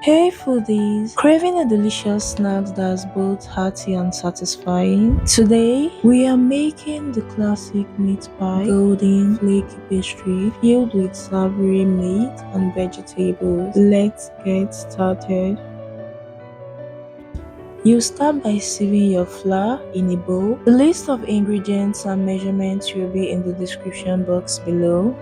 Hey foodies! Craving a delicious snack that's both hearty and satisfying? Today, we are making the classic meat pie, golden flaky pastry filled with savory meat and vegetables. Let's get started. You start by sieving your flour in a bowl. The list of ingredients and measurements will be in the description box below.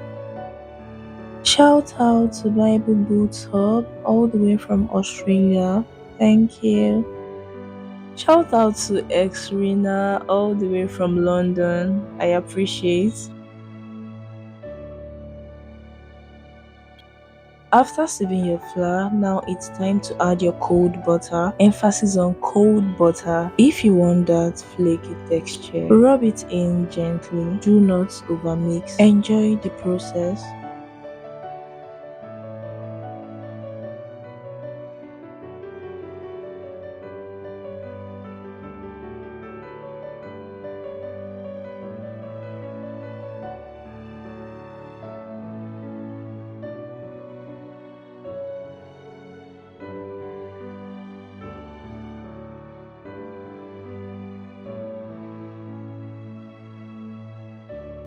Shout out to Bible Boots Hub all the way from Australia. Thank you. Shout out to ex Rina all the way from London. I appreciate. After sieving your flour, now it's time to add your cold butter. Emphasis on cold butter if you want that flaky texture. Rub it in gently. Do not overmix. Enjoy the process.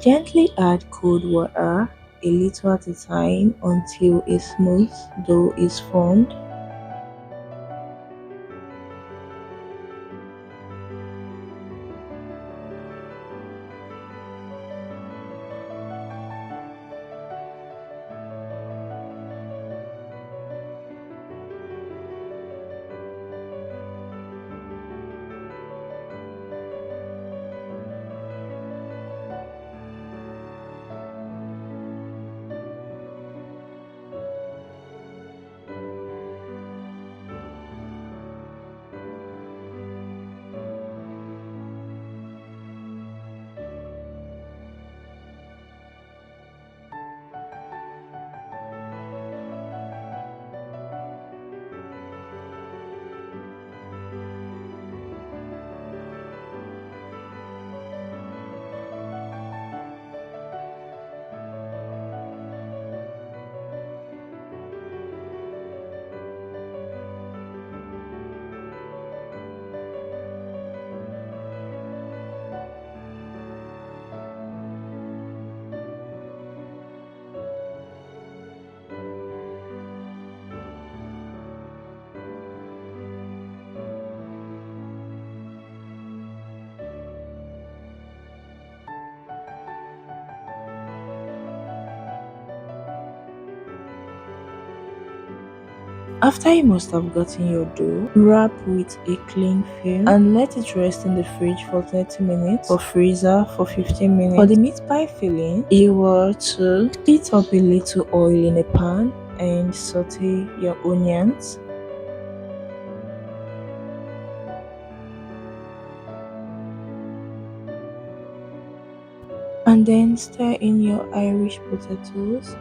Gently add cold water a little at a time until a smooth dough is formed. After you must have gotten your dough, wrap with a cling film and let it rest in the fridge for 30 minutes or freezer for 15 minutes. For the meat pie filling, you were to heat up a little oil in a pan and saute your onions. And then stir in your Irish potatoes.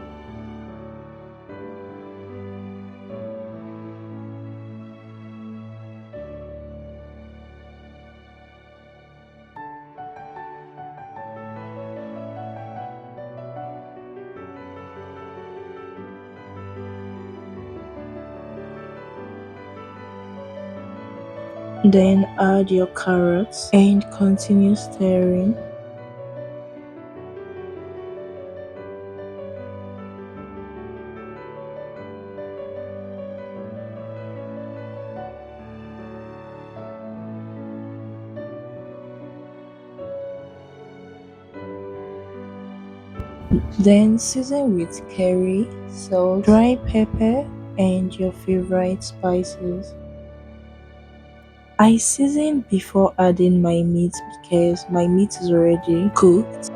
Then add your carrots and continue stirring. Then season with curry, salt, dry pepper, and your favorite spices. I season before adding my meat because my meat is already cooked.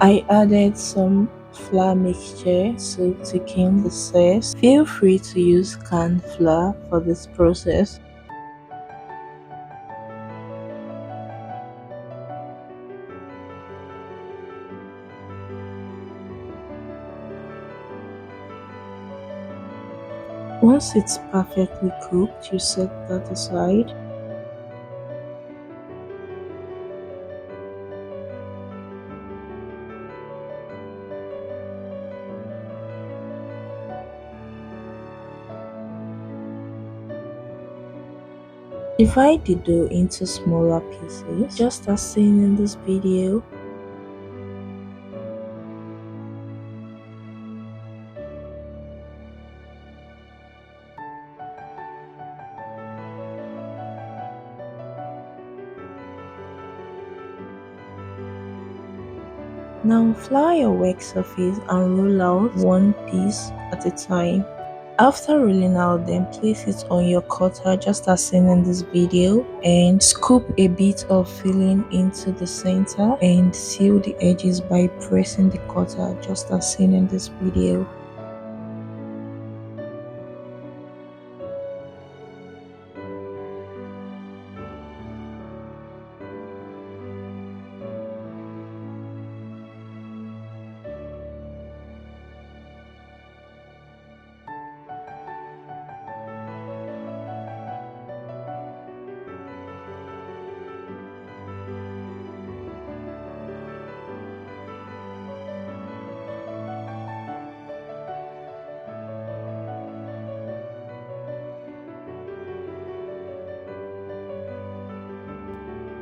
I added some flour mixture so thicken the sauce. Feel free to use canned flour for this process. Once it's perfectly cooked, you set that aside. Divide the dough into smaller pieces, just as seen in this video. Now flour your work surface and roll out one piece at a time. After rolling out, then place it on your cutter just as seen in this video and scoop a bit of filling into the center and seal the edges by pressing the cutter just as seen in this video.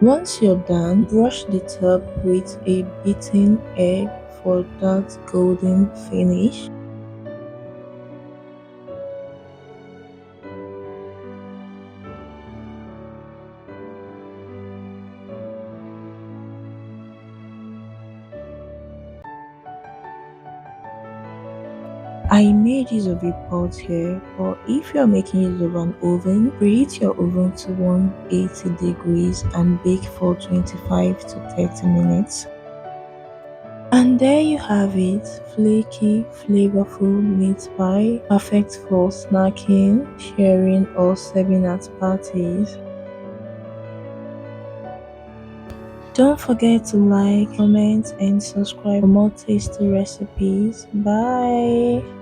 Once you're done, brush the top with a beaten egg for that golden finish. I made use of a pot here, but if you are making use of an oven, preheat your oven to 180 degrees and bake for 25 to 30 minutes. And there you have it, flaky, flavorful meat pie, perfect for snacking, sharing or serving at parties. Don't forget to like, comment and subscribe for more tasty recipes. Bye!